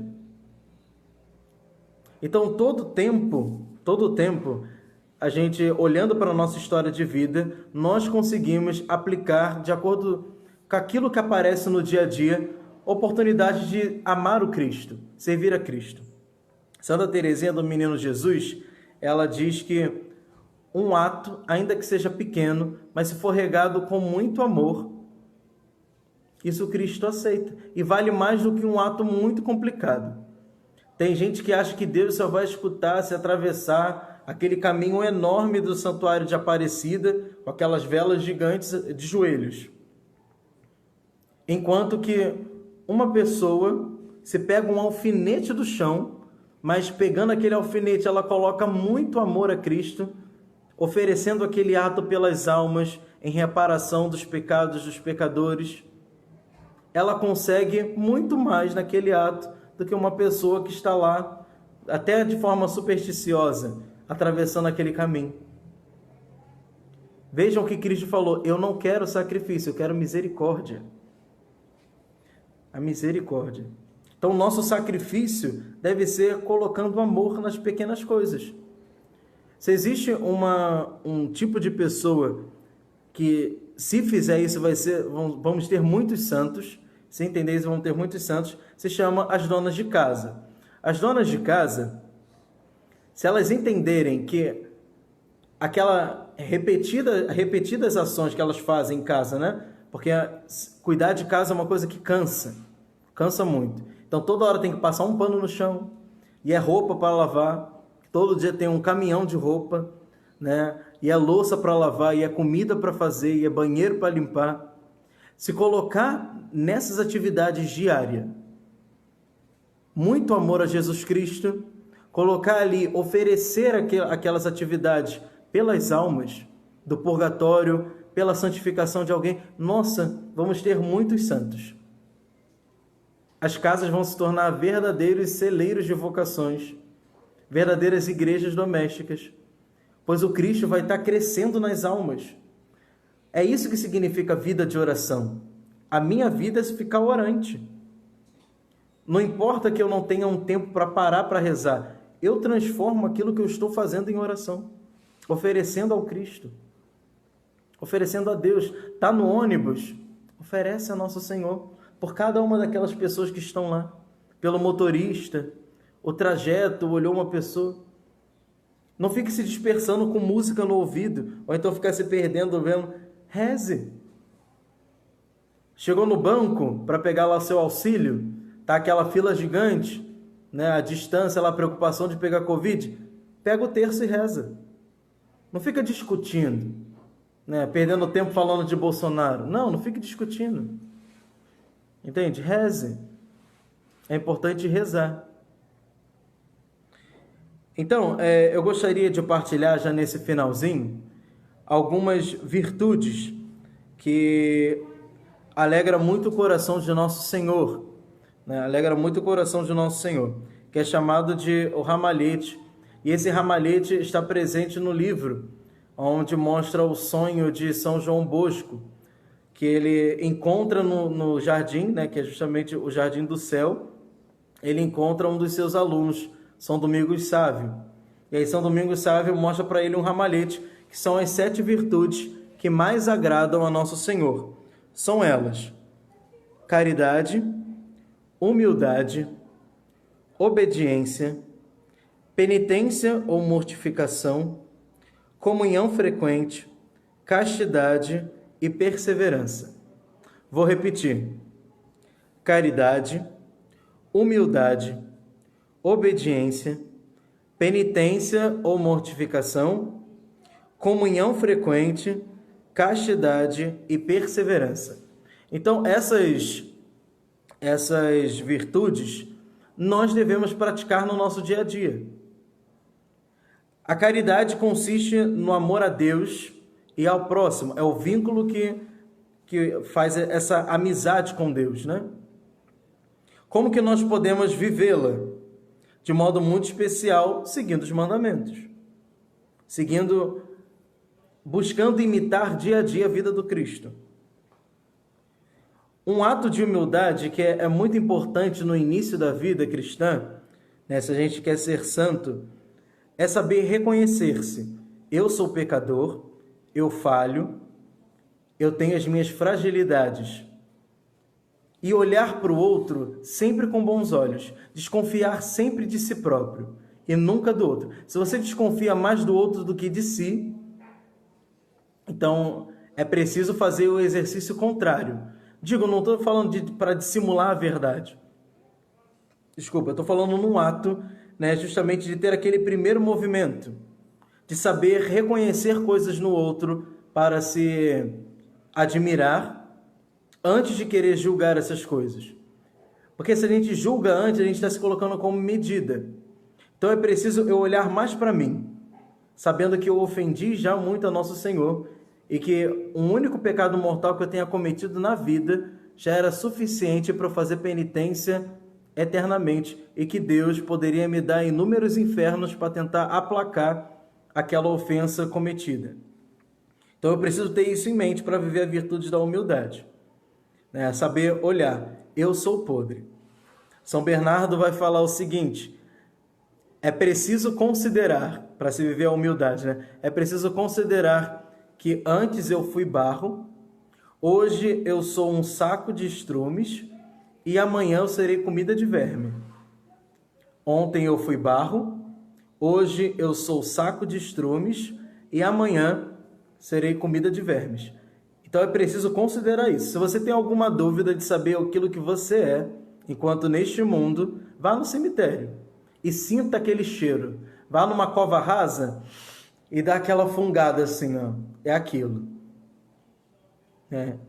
Então, todo tempo, a gente, olhando para a nossa história de vida, nós conseguimos aplicar, de acordo com aquilo que aparece no dia a dia, oportunidade de amar o Cristo, servir a Cristo. Santa Teresinha do Menino Jesus, ela diz que um ato, ainda que seja pequeno, mas se for regado com muito amor, isso Cristo aceita. E vale mais do que um ato muito complicado. Tem gente que acha que Deus só vai escutar se atravessar aquele caminho enorme do santuário de Aparecida, com aquelas velas gigantes de joelhos. Enquanto que uma pessoa se pega um alfinete do chão, mas pegando aquele alfinete, ela coloca muito amor a Cristo, oferecendo aquele ato pelas almas, em reparação dos pecados dos pecadores. Ela consegue muito mais naquele ato do que uma pessoa que está lá, até de forma supersticiosa, atravessando aquele caminho. Vejam o que Cristo falou: eu não quero sacrifício, eu quero misericórdia. A misericórdia. Então, o nosso sacrifício deve ser colocando amor nas pequenas coisas. Se existe um tipo de pessoa que, se fizer isso, vamos ter muitos santos, se entender isso, vamos ter muitos santos, se chama as donas de casa. As donas de casa, se elas entenderem que aquela repetidas ações que elas fazem em casa, né? Porque cuidar de casa é uma coisa que cansa muito. Então toda hora tem que passar um pano no chão, e é roupa para lavar, todo dia tem um caminhão de roupa, né? E é louça para lavar, e é comida para fazer, e é banheiro para limpar. Se colocar nessas atividades diárias muito amor a Jesus Cristo, colocar ali, oferecer aquelas atividades pelas almas do purgatório, pela santificação de alguém, nossa, vamos ter muitos santos. As casas vão se tornar verdadeiros celeiros de vocações, verdadeiras igrejas domésticas, pois o Cristo vai estar crescendo nas almas. É isso que significa vida de oração. A minha vida é ficar orante. Não importa que eu não tenha um tempo para parar para rezar, eu transformo aquilo que eu estou fazendo em oração, oferecendo ao Cristo, oferecendo a Deus. Está no ônibus, oferece a Nosso Senhor, por cada uma daquelas pessoas que estão lá, pelo motorista, o trajeto, olhou uma pessoa. Não fique se dispersando com música no ouvido, ou então ficar se perdendo vendo. Reze. Chegou no banco para pegar lá seu auxílio, tá aquela fila gigante, né? A distância, a preocupação de pegar Covid, pega o terço e reza. Não fica discutindo, né? Perdendo tempo falando de Bolsonaro. Não fique discutindo. Entende? Reze. É importante rezar. Então, eu gostaria de partilhar já nesse finalzinho algumas virtudes que alegra muito o coração de Nosso Senhor, né? Alegra muito o coração de Nosso Senhor, que é chamado de o ramalhete. E esse ramalhete está presente no livro, onde mostra o sonho de São João Bosco, que ele encontra no jardim, né, que é justamente o Jardim do Céu. Ele encontra um dos seus alunos, São Domingos Sávio. E aí São Domingos Sávio mostra para ele um ramalhete, que são as 7 virtudes que mais agradam a Nosso Senhor. São elas: caridade, humildade, obediência, penitência ou mortificação, comunhão frequente, castidade e perseverança. Vou repetir: caridade, humildade, obediência, penitência ou mortificação, comunhão frequente, castidade e perseverança. Então, essas virtudes nós devemos praticar no nosso dia a dia. A caridade consiste no amor a Deus e ao próximo. É o vínculo que faz essa amizade com Deus, né? Como que nós podemos vivê-la? De modo muito especial, seguindo os mandamentos. Buscando imitar dia a dia a vida do Cristo. Um ato de humildade que é muito importante no início da vida cristã, né, se a gente quer ser santo, é saber reconhecer-se. Eu sou pecador, eu falho, eu tenho as minhas fragilidades. E olhar para o outro sempre com bons olhos. Desconfiar sempre de si próprio e nunca do outro. Se você desconfia mais do outro do que de si, então é preciso fazer o exercício contrário. Digo, não estou falando para dissimular a verdade. Desculpa, eu estou falando num ato, né, justamente de ter aquele primeiro movimento. de saber reconhecer coisas no outro para se admirar antes de querer julgar essas coisas. Porque se a gente julga antes, a gente está se colocando como medida. Então é preciso eu olhar mais para mim, sabendo que eu ofendi já muito a nosso Senhor e que um único pecado mortal que eu tenha cometido na vida já era suficiente para eu fazer penitência eternamente e que Deus poderia me dar inúmeros infernos para tentar aplacar aquela ofensa cometida. Então eu preciso ter isso em mente para viver a virtude da humildade, né? Saber olhar, eu sou podre. São Bernardo vai falar o seguinte: é preciso considerar, para se viver a humildade, né? É preciso considerar que antes eu fui barro, hoje eu sou um saco de estrumes e amanhã eu serei comida de verme. Ontem eu fui barro, hoje eu sou saco de estrumes e amanhã serei comida de vermes. Então é preciso considerar isso. Se você tem alguma dúvida de saber aquilo que você é, enquanto neste mundo, vá no cemitério e sinta aquele cheiro. Vá numa cova rasa e dá aquela fungada assim, ó. É aquilo.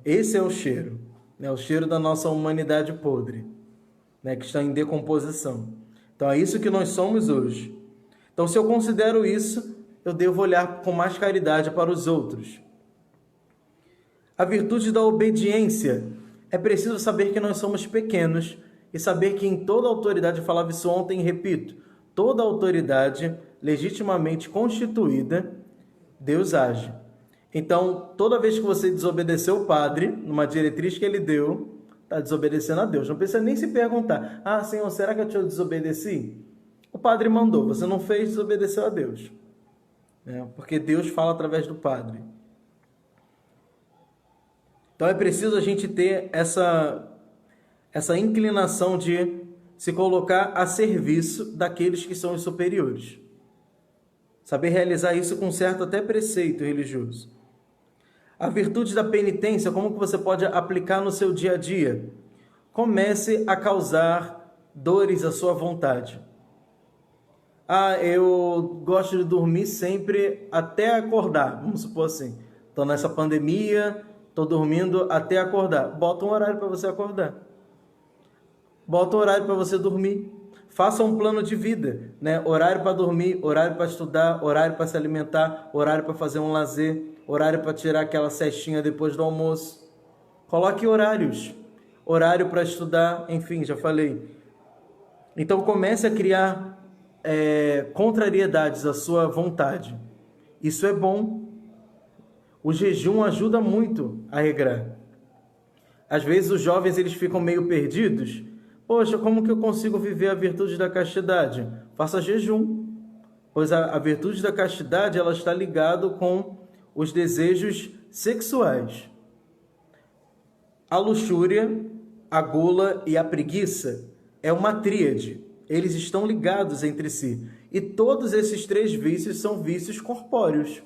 Esse é o cheiro. É o cheiro da nossa humanidade podre, né, que está em decomposição. Então é isso que nós somos hoje. Então se eu considero isso, eu devo olhar com mais caridade para os outros. A virtude da obediência. É preciso saber que nós somos pequenos e saber que em toda autoridade, eu falava isso ontem e repito, toda autoridade legitimamente constituída, Deus age. Então, toda vez que você desobedeceu o padre, numa diretriz que ele deu, está desobedecendo a Deus. Não precisa nem se perguntar, Senhor, será que eu te desobedeci? O padre mandou, você não fez, desobedeceu a Deus. Porque Deus fala através do padre. Então é preciso a gente ter essa inclinação de se colocar a serviço daqueles que são os superiores. Saber realizar isso com certo até preceito religioso. A virtude da penitência, como que você pode aplicar no seu dia a dia? Comece a causar dores à sua vontade. Eu gosto de dormir sempre até acordar, vamos supor assim. Estou nessa pandemia, estou dormindo até acordar. Bota um horário para você acordar. Bota um horário para você dormir. Faça um plano de vida, né? Horário para dormir, horário para estudar, horário para se alimentar, horário para fazer um lazer, horário para tirar aquela cestinha depois do almoço. Coloque horários. Horário para estudar, enfim, já falei. Então comece a criar contrariedades à sua vontade. Isso é bom. O jejum ajuda muito a regrar. Às vezes os jovens eles ficam meio perdidos. Poxa, como que eu consigo viver a virtude da castidade? Faça jejum. Pois a virtude da castidade ela está ligada com os desejos sexuais. A luxúria, a gula e a preguiça é uma tríade. Eles estão ligados entre si. E todos esses três vícios são vícios corpóreos.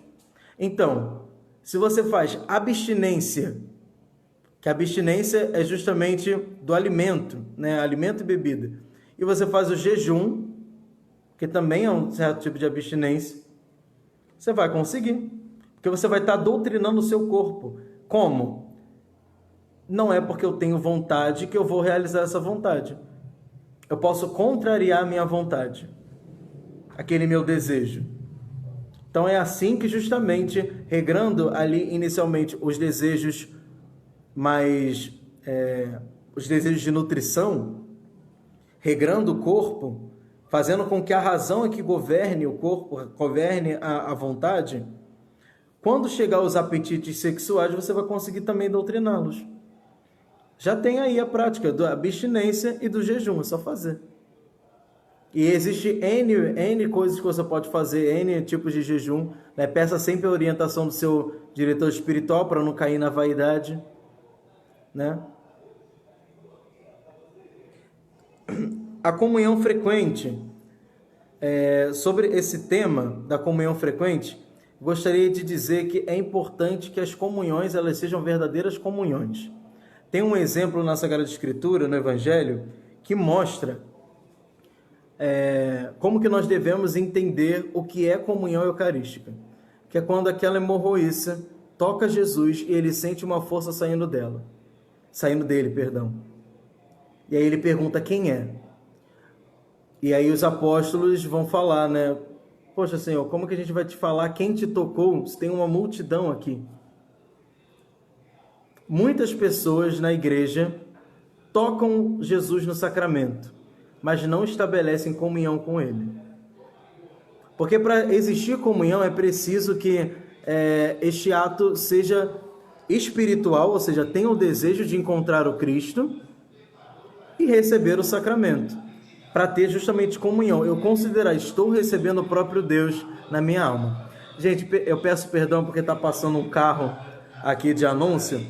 Então, se você faz abstinência, que a abstinência é justamente do alimento, né? Alimento e bebida. E você faz o jejum, que também é um certo tipo de abstinência, você vai conseguir. Porque você vai estar doutrinando o seu corpo. Como? Não é porque eu tenho vontade que eu vou realizar essa vontade. Eu posso contrariar a minha vontade, aquele meu desejo. Então é assim que justamente, regrando ali inicialmente os desejos os desejos de nutrição, regrando o corpo, fazendo com que a razão é que governe o corpo, governe a vontade, quando chegar aos apetites sexuais, você vai conseguir também doutriná-los. Já tem aí a prática da abstinência e do jejum, é só fazer. E existe N coisas que você pode fazer, N tipos de jejum, né? Peça sempre a orientação do seu diretor espiritual para não cair na vaidade, né? A comunhão frequente. Sobre esse tema da comunhão frequente, gostaria de dizer que é importante que as comunhões elas sejam verdadeiras comunhões. Tem um exemplo na Sagrada Escritura, no Evangelho, que mostra como que nós devemos entender o que é comunhão eucarística. Que é quando aquela hemorroíça toca Jesus e ele sente uma força saindo dele, perdão. E aí ele pergunta quem é. E aí os apóstolos vão falar, né? Poxa, Senhor, como que a gente vai te falar quem te tocou se tem uma multidão aqui? Muitas pessoas na igreja tocam Jesus no sacramento, mas não estabelecem comunhão com ele. Porque para existir comunhão é preciso que este ato seja espiritual, ou seja, tenha o desejo de encontrar o Cristo e receber o sacramento. Para ter justamente comunhão, eu considerar, estou recebendo o próprio Deus na minha alma. Gente, eu peço perdão porque está passando um carro aqui de anúncio,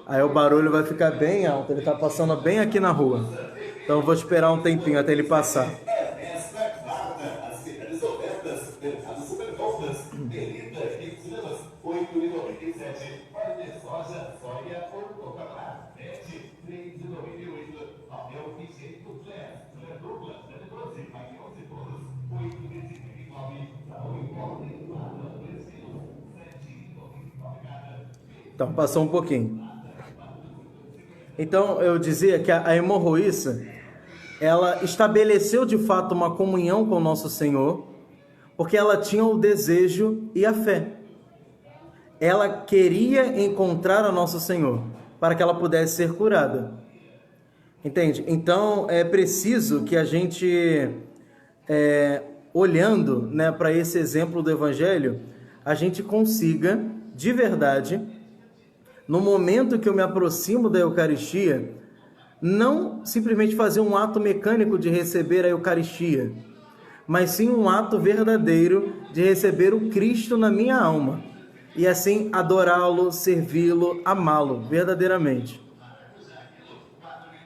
aí o barulho vai ficar bem alto, ele está passando bem aqui na rua. Então eu vou esperar um tempinho até ele passar. Então, passou um pouquinho. Então, eu dizia que a hemorroíça, ela estabeleceu de fato uma comunhão com o nosso Senhor, porque ela tinha o desejo e a fé. Ela queria encontrar o nosso Senhor, para que ela pudesse ser curada. Entende? Então, é preciso que a gente, olhando, né, para esse exemplo do Evangelho, a gente consiga, de verdade, no momento que eu me aproximo da Eucaristia, não simplesmente fazer um ato mecânico de receber a Eucaristia, mas sim um ato verdadeiro de receber o Cristo na minha alma, e assim adorá-lo, servi-lo, amá-lo verdadeiramente.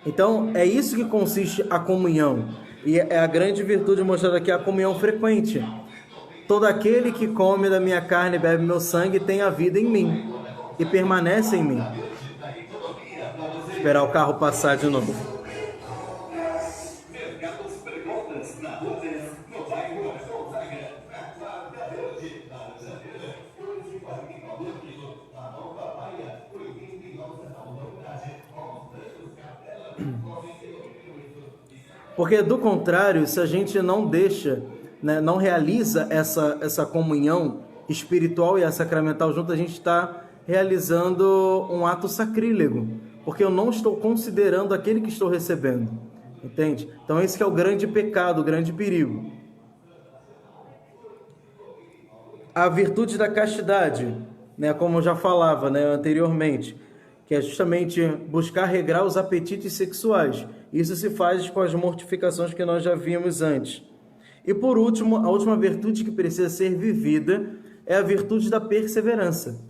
Então, é isso que consiste a comunhão, e é a grande virtude mostrada aqui, a comunhão frequente. Todo aquele que come da minha carne e bebe meu sangue tem a vida em mim e permanece em mim. Vou esperar o carro passar de novo. Porque do contrário, se a gente não deixa, né, não realiza essa comunhão espiritual e a sacramental junto, a gente está realizando um ato sacrílego, porque eu não estou considerando aquele que estou recebendo, entende? Então esse que é o grande pecado, o grande perigo. A virtude da castidade, né, como eu já falava, né, anteriormente, que é justamente buscar regrar os apetites sexuais. Isso se faz com as mortificações que nós já vimos antes. E por último, a última virtude que precisa ser vivida é a virtude da perseverança.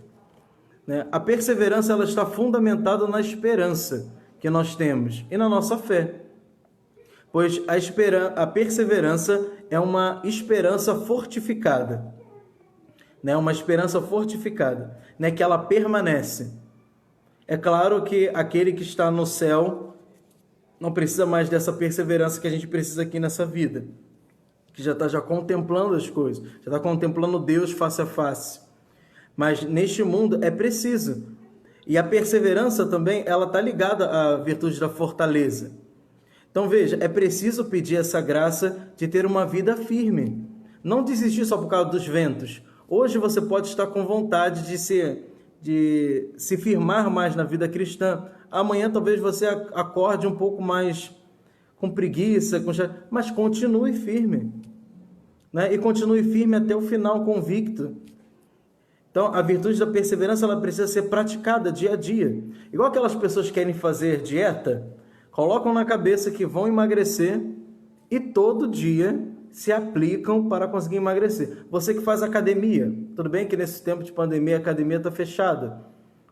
A perseverança, ela está fundamentada na esperança que nós temos e na nossa fé. Pois a perseverança é uma esperança fortificada. Uma esperança fortificada, que ela permanece. É claro que aquele que está no céu não precisa mais dessa perseverança que a gente precisa aqui nessa vida, que já está contemplando as coisas, já está contemplando Deus face a face. Mas neste mundo é preciso. E a perseverança também, ela está ligada à virtude da fortaleza. Então veja, é preciso pedir essa graça de ter uma vida firme. Não desistir só por causa dos ventos. Hoje você pode estar com vontade de se firmar mais na vida cristã. Amanhã talvez você acorde um pouco mais com preguiça, mas continue firme. E continue firme até o final, convicto. Então, a virtude da perseverança, ela precisa ser praticada dia a dia. Igual aquelas pessoas que querem fazer dieta, colocam na cabeça que vão emagrecer e todo dia se aplicam para conseguir emagrecer. Você que faz academia, tudo bem que nesse tempo de pandemia a academia está fechada,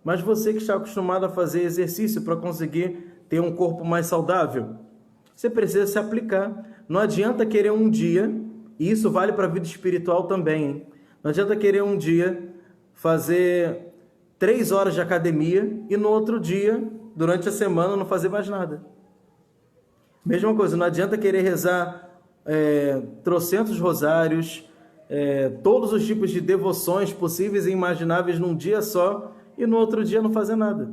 mas você que está acostumado a fazer exercício para conseguir ter um corpo mais saudável, você precisa se aplicar. Não adianta querer um dia, e isso vale para a vida espiritual também, hein? Não adianta querer um dia fazer 3 horas de academia e no outro dia, durante a semana, não fazer mais nada. Mesma coisa, não adianta querer rezar trocentos rosários, todos os tipos de devoções possíveis e imagináveis num dia só, e no outro dia não fazer nada.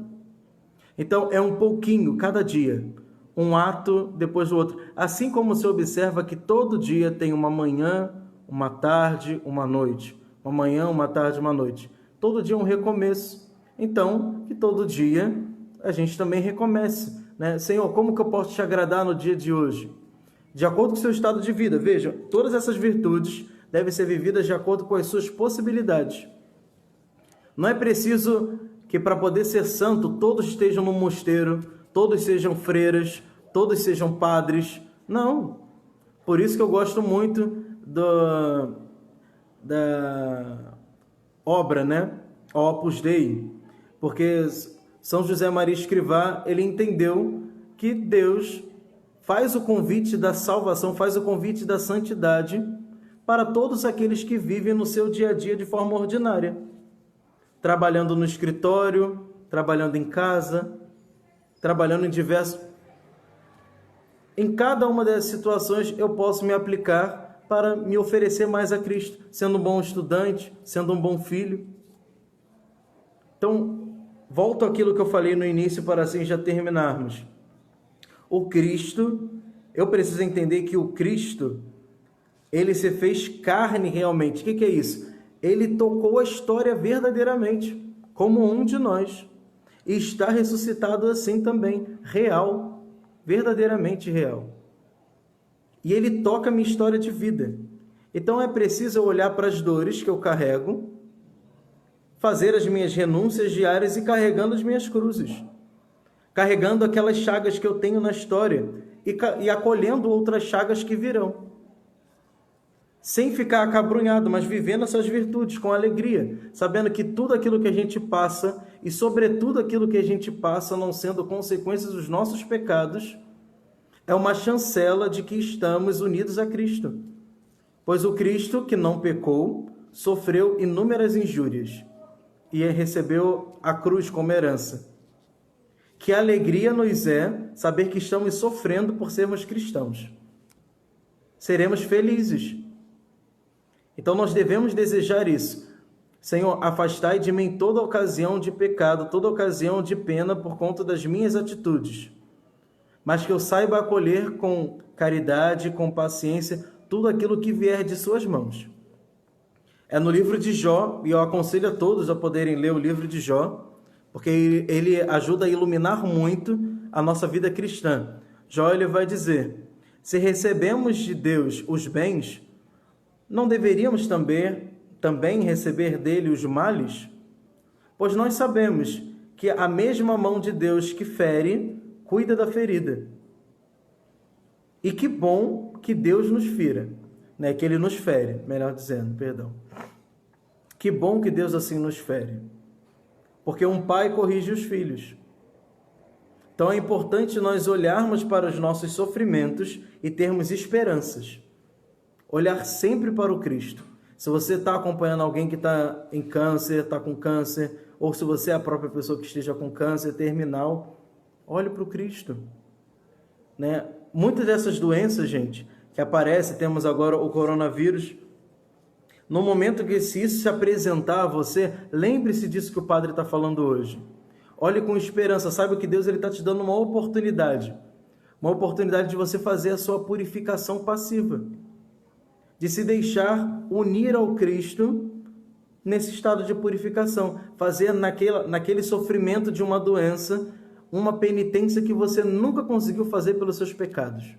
Então, é um pouquinho cada dia, um ato depois do outro. Assim como se observa que todo dia tem uma manhã, uma tarde, uma noite. Uma manhã, uma tarde, uma noite. Todo dia é um recomeço. Então, que todo dia a gente também recomece, né? Senhor, como que eu posso te agradar no dia de hoje? De acordo com o seu estado de vida. Veja, todas essas virtudes devem ser vividas de acordo com as suas possibilidades. Não é preciso que para poder ser santo todos estejam no mosteiro, todos sejam freiras, todos sejam padres. Não. Por isso que eu gosto muito da obra, né? Opus Dei. Porque São José Maria Escrivá, ele entendeu que Deus faz o convite da salvação, faz o convite da santidade para todos aqueles que vivem no seu dia a dia de forma ordinária. Trabalhando no escritório, trabalhando em casa, trabalhando em diversos... Em cada uma dessas situações eu posso me aplicar para me oferecer mais a Cristo, sendo um bom estudante, sendo um bom filho. Então, volto àquilo que eu falei no início para assim já terminarmos. O Cristo, eu preciso entender que o Cristo, ele se fez carne realmente. O que é isso? Ele tocou a história verdadeiramente, como um de nós. E está ressuscitado assim também, real, verdadeiramente real. E ele toca a minha história de vida. Então é preciso eu olhar para as dores que eu carrego, fazer as minhas renúncias diárias e carregando as minhas cruzes. Carregando aquelas chagas que eu tenho na história e acolhendo outras chagas que virão. Sem ficar acabrunhado, mas vivendo essas virtudes com alegria, sabendo que tudo aquilo que a gente passa, e sobretudo aquilo que a gente passa não sendo consequências dos nossos pecados, é uma chancela de que estamos unidos a Cristo. Pois o Cristo, que não pecou, sofreu inúmeras injúrias e recebeu a cruz como herança. Que alegria nos é saber que estamos sofrendo por sermos cristãos. Seremos felizes. Então nós devemos desejar isso. Senhor, afastai de mim toda ocasião de pecado, toda ocasião de pena por conta das minhas atitudes. Mas que eu saiba acolher com caridade, com paciência, tudo aquilo que vier de suas mãos. É no livro de Jó, e eu aconselho a todos a poderem ler o livro de Jó, porque ele ajuda a iluminar muito a nossa vida cristã. Jó, ele vai dizer, se recebemos de Deus os bens, não deveríamos também receber dele os males? Pois nós sabemos que a mesma mão de Deus que fere, cuida da ferida. E que bom que Deus nos fira, né? Que ele nos fere, melhor dizendo, perdão. Que bom que Deus assim nos fere. Porque um pai corrige os filhos. Então é importante nós olharmos para os nossos sofrimentos e termos esperanças. Olhar sempre para o Cristo. Se você está acompanhando alguém que está em câncer, está com câncer, ou se você é a própria pessoa que esteja com câncer terminal, olhe para o Cristo. Né? Muitas dessas doenças, gente, que aparecem, temos agora o coronavírus, no momento que se isso se apresentar a você, lembre-se disso que o Padre está falando hoje. Olhe com esperança, saiba que Deus está te dando uma oportunidade de você fazer a sua purificação passiva, de se deixar unir ao Cristo nesse estado de purificação, fazer naquele sofrimento de uma doença, uma penitência que você nunca conseguiu fazer pelos seus pecados.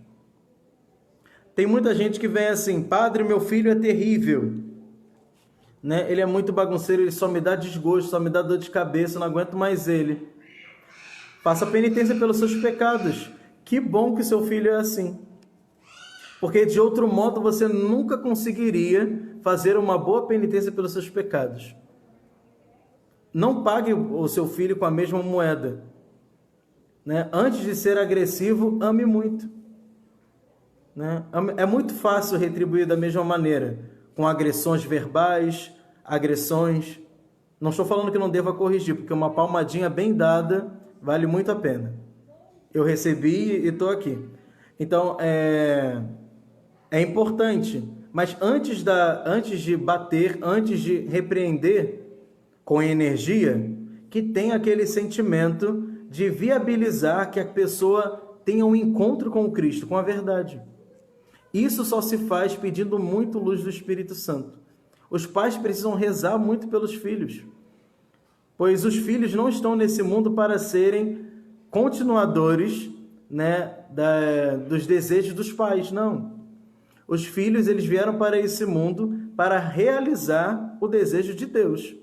Tem muita gente que vem assim, padre, meu filho é terrível, né? Ele é muito bagunceiro, ele só me dá desgosto, só me dá dor de cabeça, eu não aguento mais ele. Faça penitência pelos seus pecados. Que bom que seu filho é assim. Porque de outro modo você nunca conseguiria fazer uma boa penitência pelos seus pecados. Não pague o seu filho com a mesma moeda. Né? Antes de ser agressivo, ame muito. Né? É muito fácil retribuir da mesma maneira, com agressões verbais, agressões. Não estou falando que não deva corrigir, porque uma palmadinha bem dada vale muito a pena. Eu recebi e estou aqui. Então, É importante, mas antes de bater, antes de repreender com energia, que tem aquele sentimento de viabilizar que a pessoa tenha um encontro com o Cristo, com a verdade. Isso só se faz pedindo muito luz do Espírito Santo. Os pais precisam rezar muito pelos filhos, pois os filhos não estão nesse mundo para serem continuadores, né, dos desejos dos pais, não. Os filhos, eles vieram para esse mundo para realizar o desejo de Deus.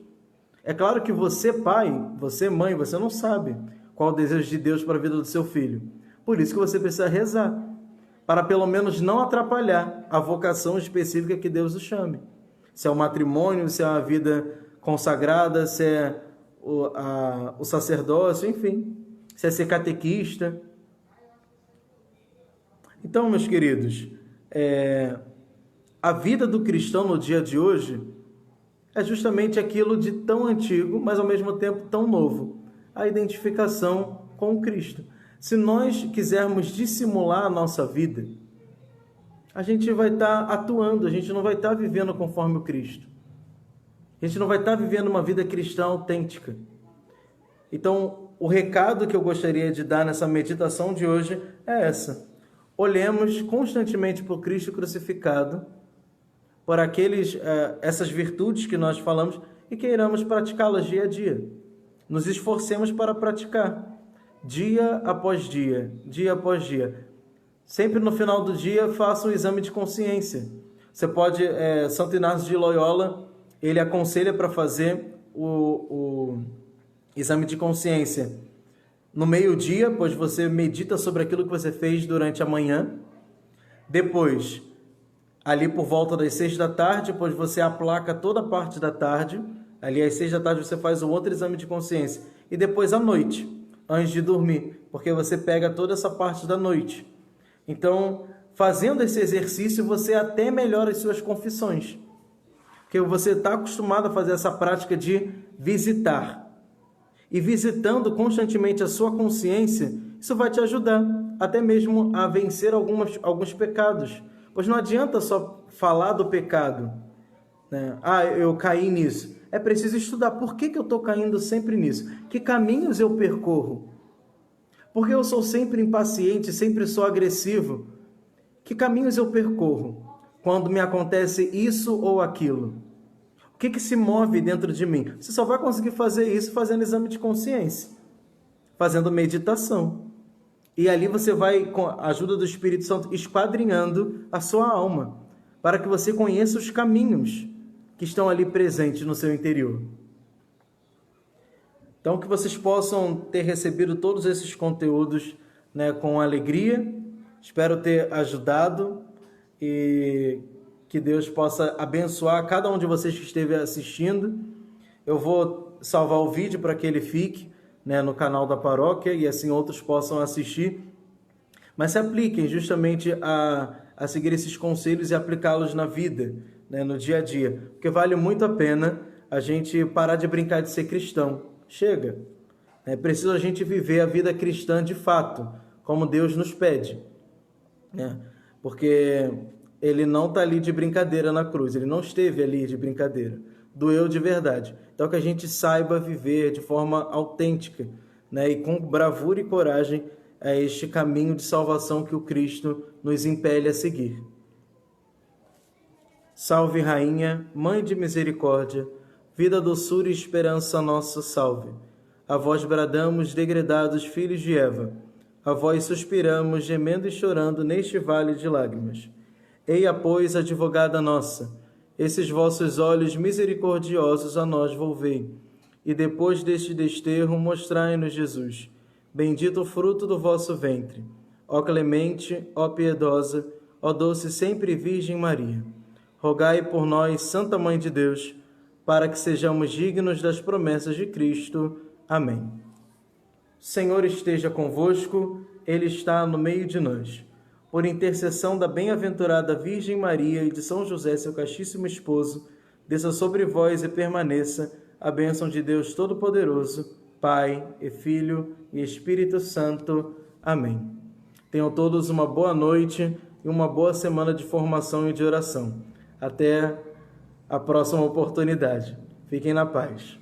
É claro que você, pai, você, mãe, você não sabe qual é o desejo de Deus para a vida do seu filho. Por isso que você precisa rezar, para pelo menos não atrapalhar a vocação específica que Deus o chame. Se é o matrimônio, se é uma vida consagrada, se é o sacerdócio, enfim, se é ser catequista. Então, meus queridos, a vida do cristão no dia de hoje é justamente aquilo de tão antigo, mas ao mesmo tempo tão novo, a identificação com o Cristo. Se nós quisermos dissimular a nossa vida, a gente vai estar atuando, a gente não vai estar vivendo conforme o Cristo. A gente não vai estar vivendo uma vida cristã autêntica. Então, o recado que eu gostaria de dar nessa meditação de hoje é essa. Olhemos constantemente por Cristo crucificado, por essas virtudes que nós falamos e queiramos praticá-las dia a dia. Nos esforcemos para praticar, dia após dia, dia após dia. Sempre no final do dia, faça um exame de consciência. Você pode, Santo Inácio de Loyola, ele aconselha para fazer o exame de consciência no meio-dia, pois você medita sobre aquilo que você fez durante a manhã. Depois, ali por volta das 6 da tarde, pois você aplaca toda a parte da tarde. Ali às 6 da tarde você faz o outro exame de consciência. E depois à noite, antes de dormir, porque você pega toda essa parte da noite. Então, fazendo esse exercício, você até melhora as suas confissões. Porque você está acostumado a fazer essa prática de visitar. E visitando constantemente a sua consciência, isso vai te ajudar até mesmo a vencer alguns pecados. Pois não adianta só falar do pecado, né? Eu caí nisso. É preciso estudar por que eu estou caindo sempre nisso. Que caminhos eu percorro? Porque eu sou sempre impaciente, sempre sou agressivo. Que caminhos eu percorro quando me acontece isso ou aquilo? O que se move dentro de mim? Você só vai conseguir fazer isso fazendo exame de consciência, fazendo meditação. E ali você vai, com a ajuda do Espírito Santo, esquadrinhando a sua alma, para que você conheça os caminhos que estão ali presentes no seu interior. Então, que vocês possam ter recebido todos esses conteúdos, né, com alegria. Espero ter ajudado e que Deus possa abençoar cada um de vocês que esteve assistindo. Eu vou salvar o vídeo para que ele fique, né, no canal da paróquia e assim outros possam assistir. Mas se apliquem justamente a seguir esses conselhos e aplicá-los na vida, né, no dia a dia. Porque vale muito a pena a gente parar de brincar de ser cristão. Chega. É preciso a gente viver a vida cristã de fato, como Deus nos pede, né? Porque ele não está ali de brincadeira na cruz, ele não esteve ali de brincadeira, doeu de verdade. Então que a gente saiba viver de forma autêntica, né? E com bravura e coragem este caminho de salvação que o Cristo nos impele a seguir. Salve Rainha, Mãe de Misericórdia, vida, doçura e esperança nossa, salve. A vós bradamos, degredados filhos de Eva, a vós suspiramos, gemendo e chorando neste vale de lágrimas. Eia, pois, advogada nossa, esses vossos olhos misericordiosos a nós volvei, e depois deste desterro mostrai-nos Jesus, bendito o fruto do vosso ventre. Ó clemente, ó piedosa, ó doce sempre Virgem Maria, rogai por nós, Santa Mãe de Deus, para que sejamos dignos das promessas de Cristo. Amém. O Senhor esteja convosco, Ele está no meio de nós. Por intercessão da bem-aventurada Virgem Maria e de São José, seu castíssimo esposo, desça sobre vós e permaneça a bênção de Deus Todo-Poderoso, Pai e Filho e Espírito Santo. Amém. Tenham todos uma boa noite e uma boa semana de formação e de oração. Até a próxima oportunidade. Fiquem na paz.